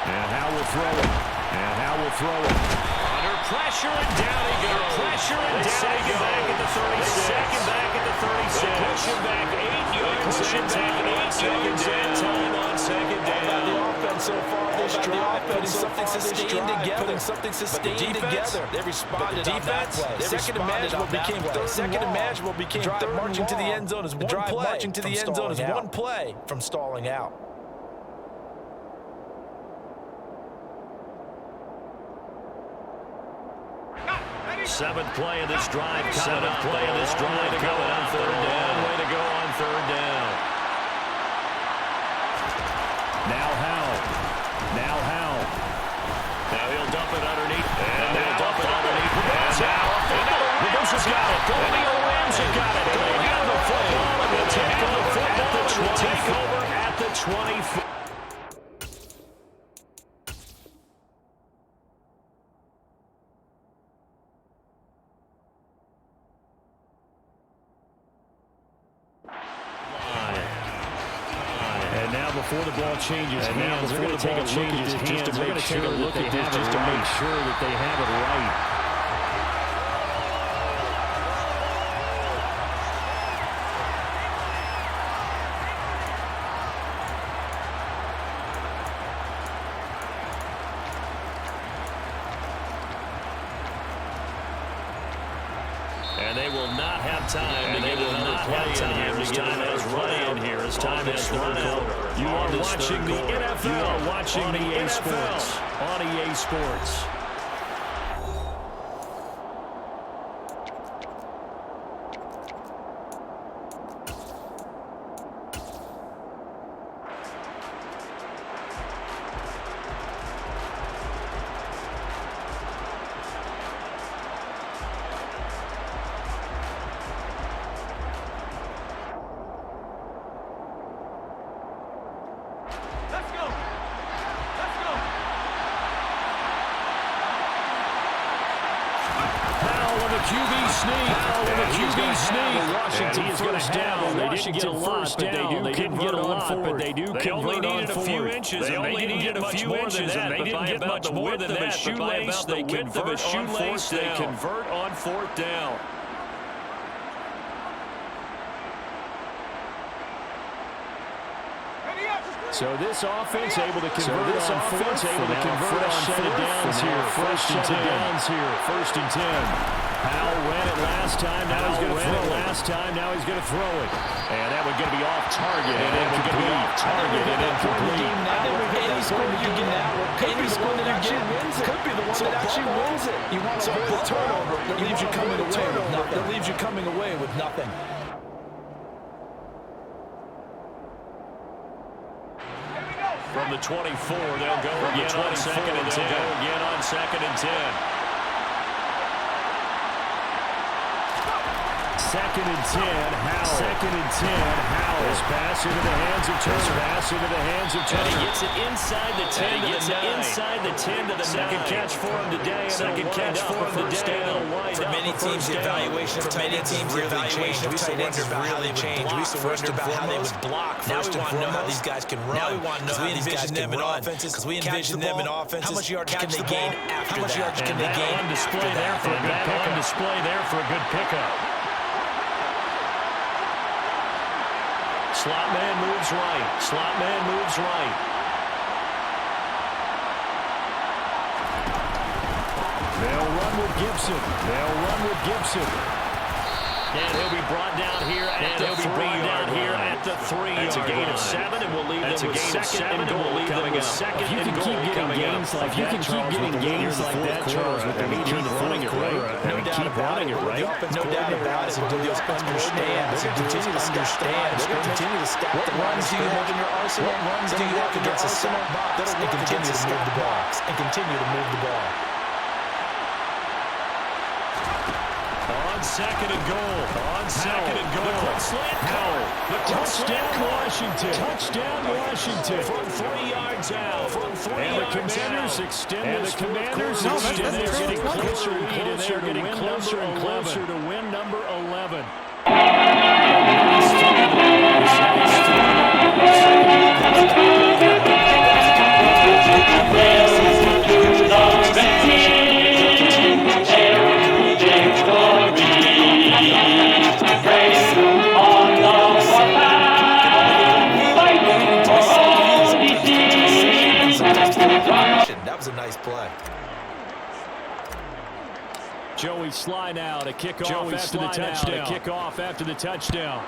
And Howell will throw it. Under Pressure and down he goes. Pressure and down he goes. Back at the 36. Second back at the 36. They push him back 8 yards. Push him back 8 yards. Time on second down. The offense so far this drive, putting something sustained together. Something sustained together. They responded on that play. Second and manageable became third. Second and manageable became third. Marching to the end zone is one play. Marching to the end zone is one play from stalling out. Seventh play of this drive coming up. Seventh play of this drive coming on third down. Way to go on third down. Now Howell. Now he'll dump it underneath. And now dump it underneath. And now the Rams have got it. The Rams have got it. They have the football and will take over at the 24. Before the ball changes hands, they're going to take a look at this just to make sure that they have it right. And they will not have time. They will not have time. As time has run out here. As time has run out. You are watching the NFL. You are watching the EA Sports on EA Sports. Washington first down. They didn't get a lot, but they do convert on fourth. They only needed a few inches, and they didn't get much more than that. But by about the width of a shoelace, they convert on fourth down. So this offense able to convert on fourth. First and downs here. First and 10. Howell ran it last time. Now he's going to throw it. Now he's going to throw it. And that one's going to be off target. And incomplete. Any score that you get now could be the one that actually wins it. Could be the one that actually wins it. You want to avoid the turnover that leaves you coming away with nothing. That leaves you coming away with nothing. From the 24, they'll go again on second and 10. Again on second and 10. Second and 10, Howell. His pass into the hands of Turner. And he gets it inside the 10 to the 9. Second catch for him today. For many teams, the evaluation of tight ends really changed. We used to wonder about how they changed. We used to wonder about how they would block. Now we want to know how these guys can run. Now we want to know how these guys can run. Because we envision them in offenses. How much yardage can they gain after that? How much yardage can they gain on display there for a good pickup? On display there for a good pickup. Slot man moves right. They'll run with Gibson. And he'll be brought down here at the 3-yard line. That's a gain of 7, and we'll leave them with second and goal coming up. If you can keep getting gains like that, Charles, with the lead keep running it, right? No doubt about it. No doubt about it. They'll understand. They'll continue to understand. They'll continue to stack the runs do you have in your arsenal? What runs do you have against a stack box? And continue to move the ball. Second and goal. The quick slant Howell. Touchdown Washington. From 3 yards out. And the Commanders extend this They're getting closer and closer to win number 11. play. Joey Sly now to kick off after the touchdown.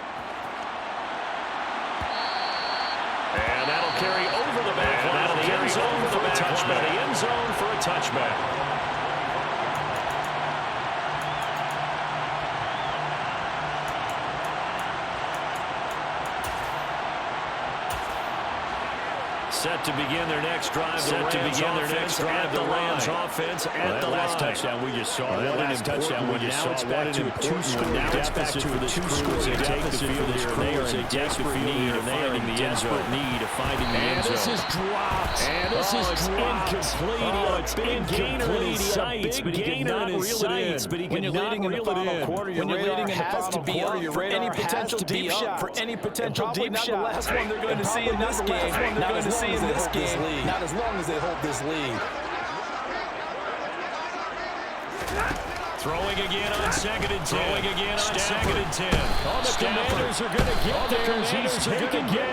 And that'll carry over the back line. That'll carry over the touchback. The end zone for a touchback. Set to begin their next drive. The Rams offense at the last touchdown we just saw. Now it's back to a two-score deficit for the two-score deficit for this crew. They are in desperate need of finding the end zone. And this is dropped. And this is incomplete. It's incomplete. He's a big gainer in his sights, but he cannot reel it in. When you're leading in the final quarter, your radar has to be up for any potential deep shot. Probably not the last one they're going to see in this game. Not as long as they hold this lead. Not as long as they hold this lead. Throwing again on second and 10. The Commanders are going to get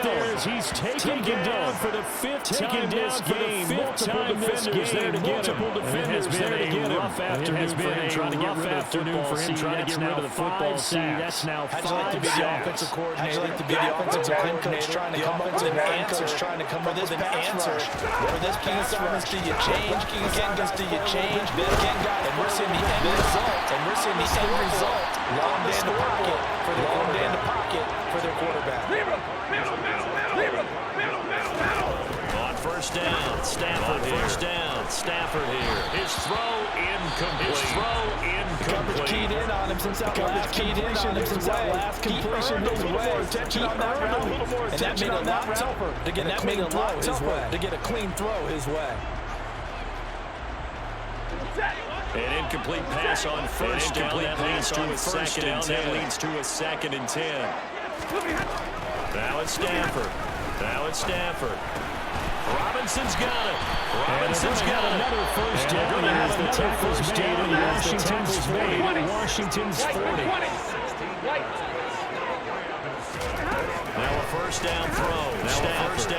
theirs. He's taken down for the fifth time this game. Multiple defenders there to get him. It has been a rough afternoon for him trying to get rid of the football. Trying to get rid of the football. That's now 5 sacks. How'd you like to be the offensive coordinator? Trying to come up with an answer. Trying to come up with an answer. For this pass rush, do you change? Do you change? And we're seeing the end result. Long day in the pocket for their quarterback. On first down, Stafford here. His throw incomplete. Coverage keyed in on him since that last completion his way. Attention on that route. And that made it a lot tougher to get a clean throw his way. An incomplete pass on first down. That leads to a second and 10. Now it's Stafford. Robinson's got it. Another first down. As the tackle's made. Washington's 40. Now a first down throw. Stafford.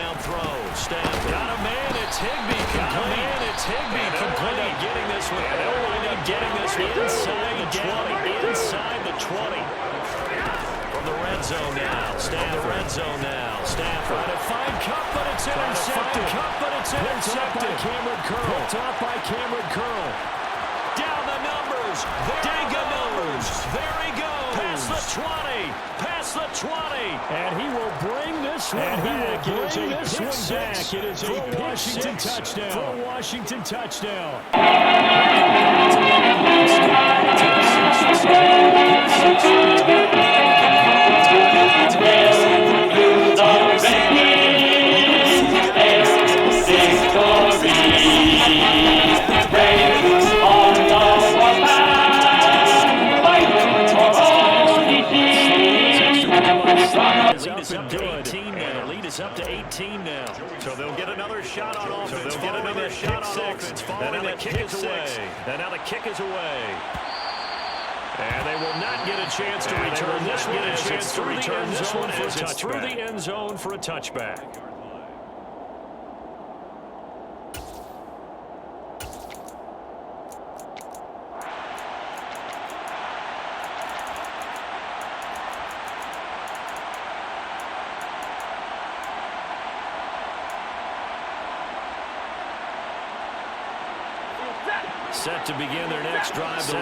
Got a man. It's Higbee. Complete. Getting this one. Inside the 20. From the red zone now. Stafford. Trying to find Cup, but it's intercepted. Picked off by Cameron Curl. Down the numbers. There he goes. Past the 20. And he will bring this one back. It is a Washington touchdown. The lead is up to 18 now. So they'll get another shot on offense. And now the kick is away. And they will not get a chance to return this one. It's through the end zone for a touchback. Set to begin their next drive. The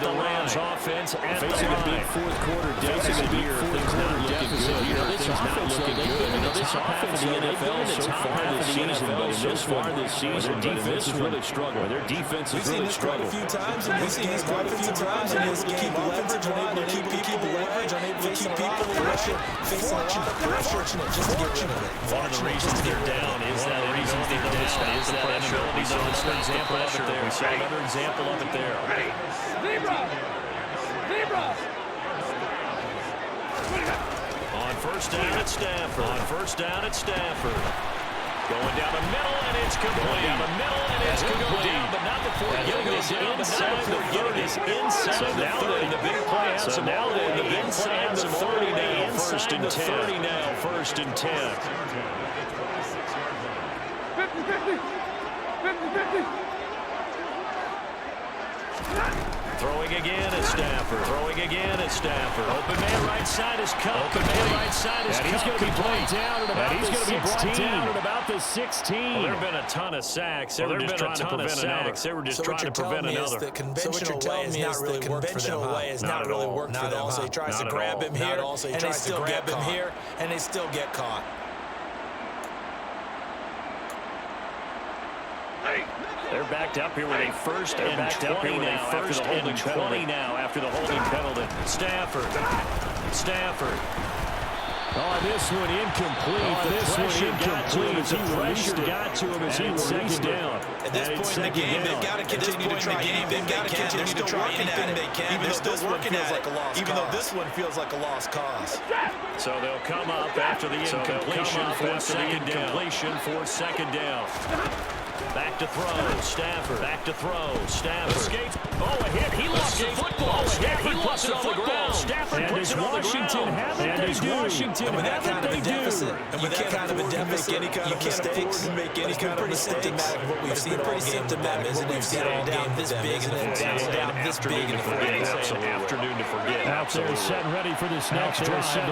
Rams offense facing a big fourth quarter deficit here. Things not looking good. This half of the NFL so far this season, but in this far this season, their defense has really struggled. We've seen this quite a few times in this game. Keep leverage, unable to keep leverage, unable to keep people in pressure. Fortunate, just to get rid of it. One of the reasons they're down is that inability to stop example of it there. We saw another example of it there. Zebra! On first down at Stafford. Going down the middle, and it's complete. But not before getting this inside the 30. The big play. So now the big inside the 30 now. First and 10. 50-50. Throwing again at Stafford. Throwing again at Stafford. Open man right side is cut. Open man right side is cut. He's going to be brought down at about the 16. About the 16. Well, there have been a ton of sacks. They were just trying to prevent another. They were just trying to prevent another. The conventional way is not really worked for them. Not really worked for them. So he tries to grab him here, and they still grab him here, and they still get caught. They're backed up here with a first and 20 now after the holding penalty. After the holding penalty. Stafford. Oh, this one incomplete. This one incomplete. The pressure got to him as he released down. At this point in the game, they've got to continue to try anything they can. They're still working at it, even though this one feels like a lost cause. Even though this one feels like a lost cause. So they'll come up after the incompletion for second down. Back to throw, Stafford. Back to throw, Stafford. Escapes. Oh, a hit. He lost the football. Stafford puts it on the ground. Stafford puts it on the ground. And does Washington have it? They do. And with that kind of a deficit, you can't afford to make any kind of mistakes. It's been pretty symptomatic what we've seen all game this big and then down this big and forget. Afternoon to forget. Out there set ready for this next drive. The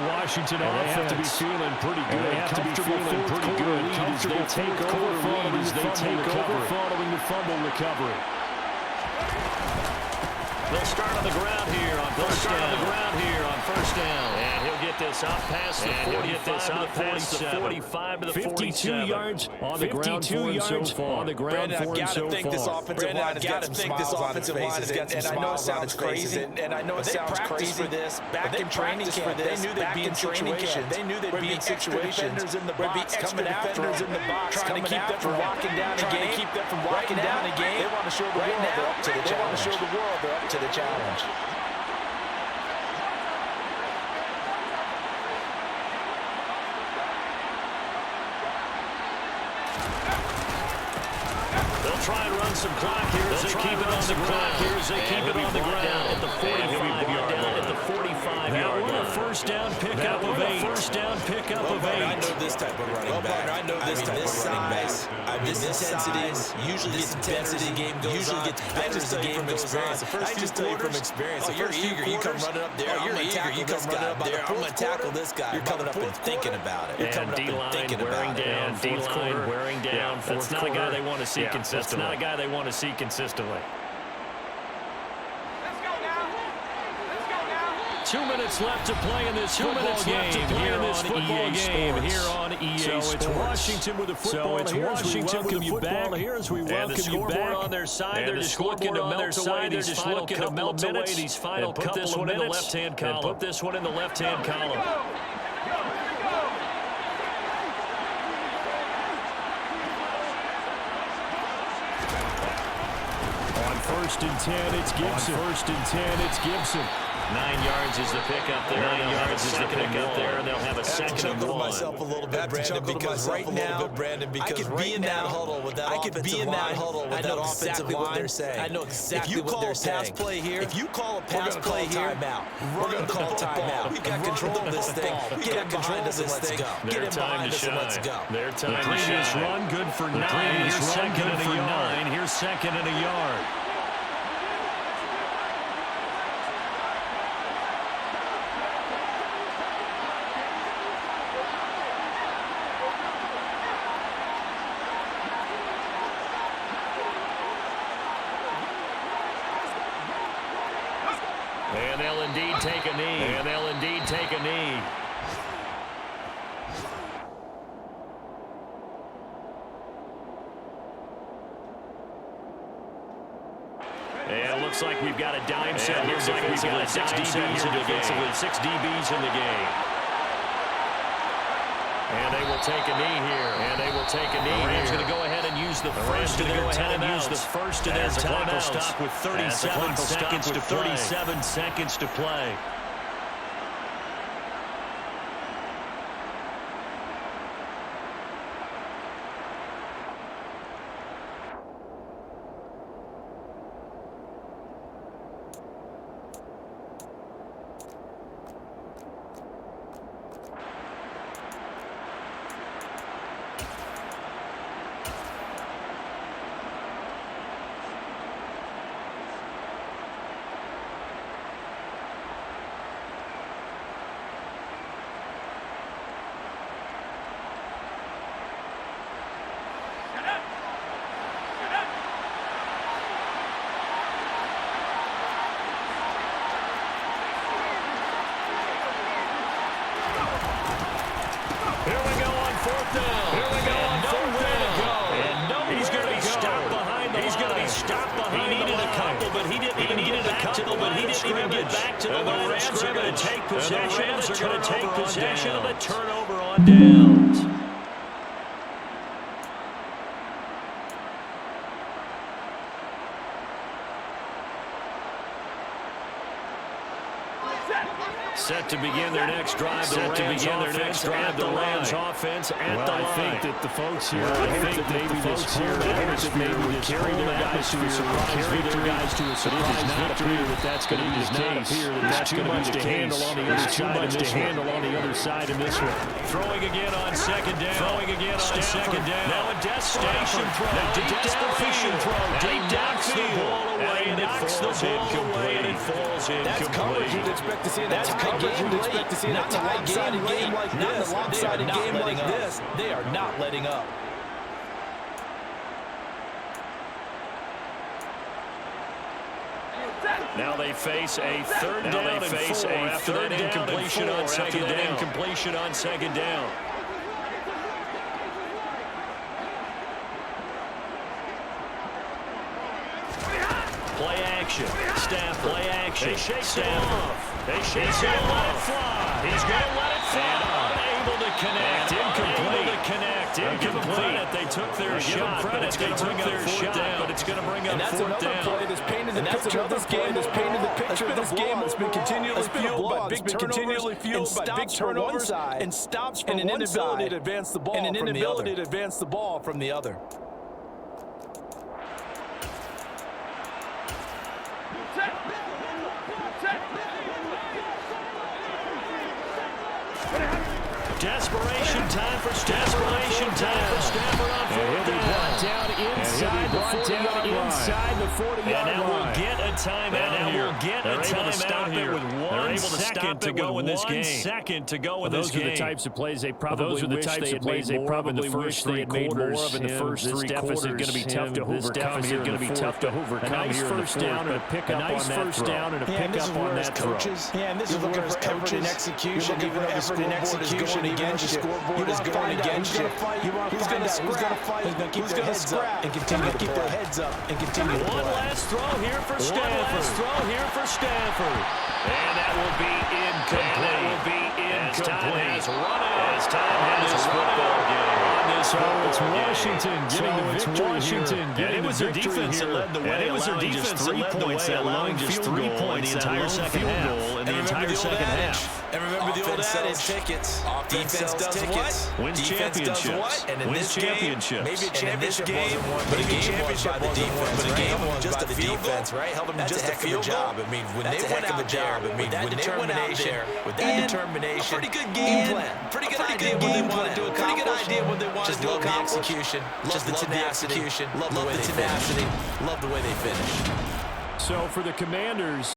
Washington offense. They have to be feeling pretty good. They have to be feeling pretty good. As they take over following the fumble recovery. They'll start on the ground here on first down. And he'll get this up past the 45 to the 47. 52 yards on the ground for him so far. Brandon, I've got to think this offensive line has got some smiles on its faces. And I know it sounds crazy. And I know it sounds crazy for this. Back in training camp, they knew they'd be in situations. They knew they'd be in situations. There'd be extra defenders in the box trying to keep them from walking down a game. They want to show the world they're up to the challenge. The challenge. They'll try and run some clock here as they keep it on the ground. At the 45-yard line. First down pickup of 8. I know this type of running back. This size, this intensity, usually gets better as the game goes on. I just tell you from experience. You're eager. You come running up there. I'm going to tackle this guy. You're coming up and thinking about it. And D-line wearing down. That's not a guy they want to see consistently. 2 minutes left to play in this football game here on EA Sports. So it's Washington with the football. Here as we welcome you back. On their side, they're just looking to melt away these final couple of minutes. And put this one in the left-hand column. On first and 10, it's Gibson. 9 yards is the pickup there. And they'll have a second and one. Myself a little bit, Brandon, because right now, I could be in that huddle with that offensive line. I know exactly what they're saying. If you call a pass play here, we're going to call timeout. We got control of this thing. Get in behind us and let's go. Get in behind us and let's go. Their time to shine. Run good for 9. Here's second and a yard. And they'll indeed take a knee. And it looks like we've got a dime set here. 6 DBs in the game. And they will take a knee here. Rams going to go ahead and use the first of their timeouts. Will stop with 37 seconds to play. fourth down. Here we go on fourth down. And nowhere he's going to be stopped behind the line. He's going to be stopped behind the line. He needed a couple, but he didn't even get back to the line. He didn't even get back to the line. The Rams are going to take possession. The Rams are going to take possession of a turnover on downs. Set to begin their next drive. The Rams offense at the line. I think that the folks here, maybe this atmosphere would carry their guys to a surprise victory. It does not appear that that's going to be the case. There's too much to handle on the other side in this one. Throwing again on second down. Now a desperation throw. Deep downfield. And it falls incomplete. It falls incomplete. That's coverage you'd expect to see. That's coverage you'd expect to see. Not a lopsided game like this. Lopsided game like this. They are not letting up. Now they face a third down and four after that incompletion on second down. Play action. Staff play action. They shake Staff off. He's going to let it fly. He's going to let it fly. Unable to connect. Incomplete. Give them credit. They took their shot. But it's going to bring up fourth down. But it's going to bring up fourth down. Play that's painted the picture of this game. That's painted the picture of this game. It's been continually fueled by big turnovers and stops from one side. And an inability to advance the ball from the other. Desperation time for Stafford on fourth down. Brought down inside the 40-yard line. And that will get a timeout here. They're able to stop it with 1 second to go in this game. Those are the types of plays they probably wish they had made more of in the first three quarters. This deficit going to be tough to overcome here. A nice first down and a pickup on that throw. Yeah, and this is looking for effort and execution. Even though the scoreboard is going against you. Who's going to scrap? Who's going to keep their heads up and continue to keep their heads up and continue to play? One last throw here for Stafford. And that will be incomplete. As time has run out. This football game. So it's Washington getting the victory here. It was their defense that led the way. It was their defense that led the way, allowing just 3 points the entire second half. And remember the old adage, tickets. Defense does what? Wins championships. And in this game, maybe a championship but a game won by the defense. But a game won just the defense, right? Helped them just a field job. I mean, when they went out there, with that determination, pretty good game plan, pretty good idea what they want to do. Pretty good idea what they want to do. Just love the execution, love the tenacity, love the tenacity, love the way they finish. So for the Commanders,